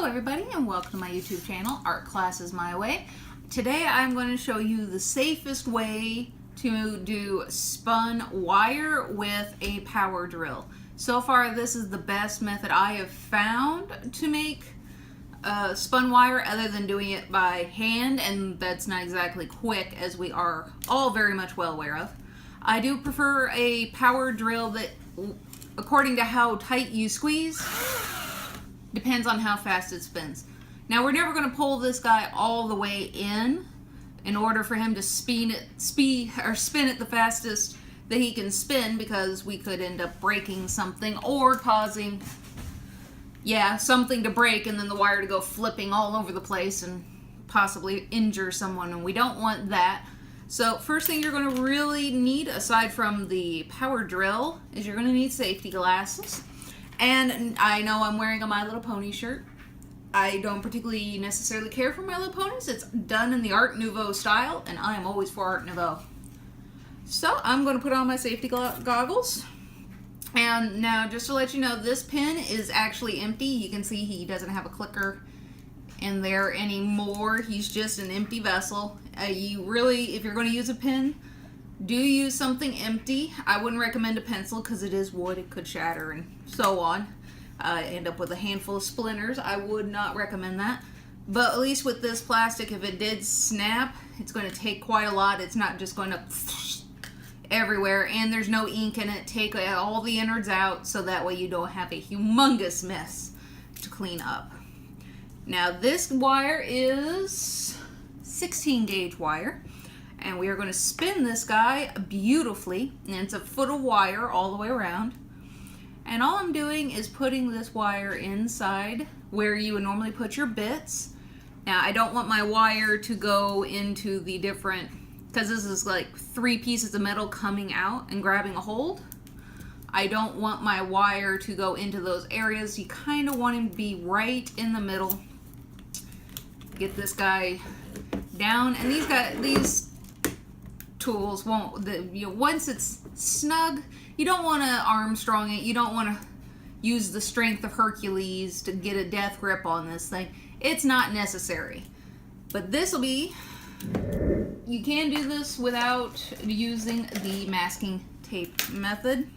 everybody, and welcome to my YouTube channel, Art Classes My Way. Today I'm going to show you the safest way to do spun wire with a power drill. So far this is the best method I have found to make spun wire, other than doing it by hand, and that's not exactly quick, as we are all very much well aware of. I do prefer a power drill that, according to how tight you squeeze, depends on how fast it spins. Now we're never going to pull this guy all the way in order for him to spin it the fastest that he can spin, because we could end up breaking something or causing something to break and then the wire to go flipping all over the place and possibly injure someone, and we don't want that. So first thing you're going to really need, aside from the power drill, is you're going to need safety glasses. And I know I'm wearing a My Little Pony shirt. I don't particularly necessarily care for My Little Ponies. It's done in the Art Nouveau style, and I am always for Art Nouveau. So I'm going to put on my safety goggles. And now, just to let you know, this pin is actually empty. You can see he doesn't have a clicker in there anymore. He's just an empty vessel. You really, if you're going to use a pin, do use something empty. I wouldn't recommend a pencil because it is wood, it could shatter and so on. End up with a handful of splinters. I would not recommend that. But at least with this plastic, if it did snap, it's going to take quite a lot. It's not just going to everywhere, and there's no ink in it. Take all the innards out so that way you don't have a humongous mess to clean up. Now this wire is 16 gauge wire. And we are going to spin this guy beautifully, and it's a foot of wire all the way around. And all I'm doing is putting this wire inside where you would normally put your bits. Now I don't want my wire to go into the different, because this is like 3 pieces of metal coming out and grabbing a hold. I don't want my wire to go into those areas. You kind of want him to be right in the middle. Get this guy down, and these tools won't, once it's snug, you don't want to Armstrong it. You don't want to use the strength of Hercules to get a death grip on this thing. It's not necessary. But this will be, you can do this without using the masking tape method.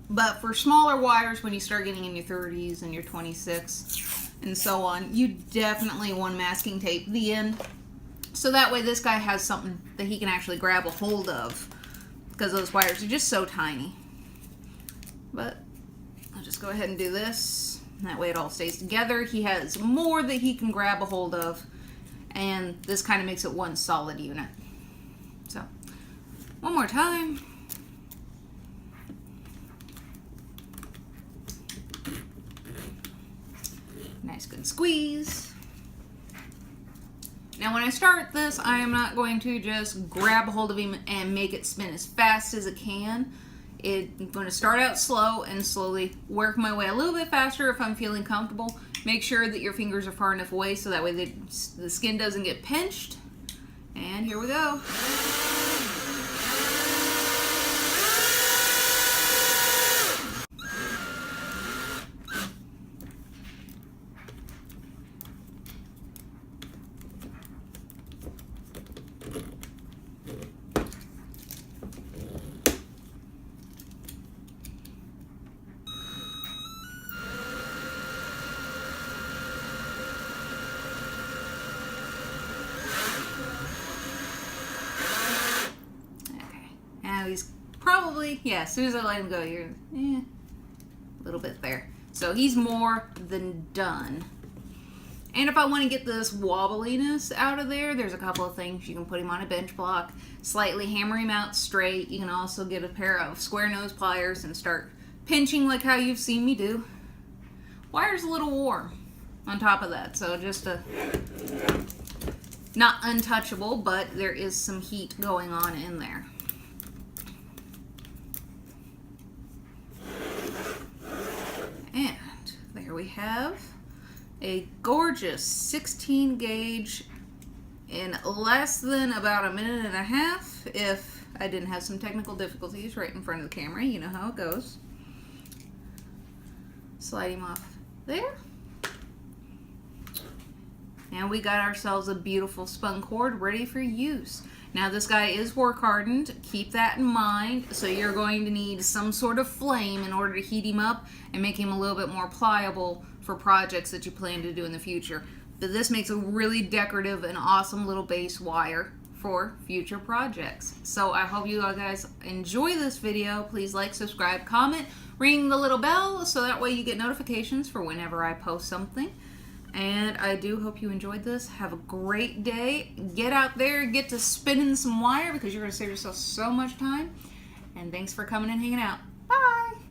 But for smaller wires, when you start getting in your 30s and your 26 and so on, you definitely want masking tape the end. So that way this guy has something that he can actually grab a hold of, because those wires are just so tiny. But I'll just go ahead and do this. That way it all stays together. He has more that he can grab a hold of, and this kind of makes it one solid unit. So one more time. Nice good squeeze. Now when I start this, I am not going to just grab a hold of him and make it spin as fast as it can. I'm going to start out slow and slowly work my way a little bit faster if I'm feeling comfortable. Make sure that your fingers are far enough away so that way the skin doesn't get pinched. And here we go. He's probably, as soon as I let him go, you're a little bit there. So he's more than done. And if I want to get this wobbliness out of there, there's a couple of things. You can put him on a bench block, slightly hammer him out straight. You can also get a pair of square nose pliers and start pinching like how you've seen me do. Wire's a little warm on top of that, so just not untouchable, but there is some heat going on in there. And there we have a gorgeous 16 gauge in less than about a minute and a half, if I didn't have some technical difficulties right in front of the camera. You know how it goes. Slide him off there. And we got ourselves a beautiful spun cord ready for use. Now this guy is work hardened, keep that in mind. So you're going to need some sort of flame in order to heat him up and make him a little bit more pliable for projects that you plan to do in the future. But this makes a really decorative and awesome little base wire for future projects. So I hope you guys enjoy this video. Please like, subscribe, comment, ring the little bell so that way you get notifications for whenever I post something. And I do hope you enjoyed this. Have a great day. Get out there, get to spinning some wire because you're going to save yourself so much time. And thanks for coming and hanging out.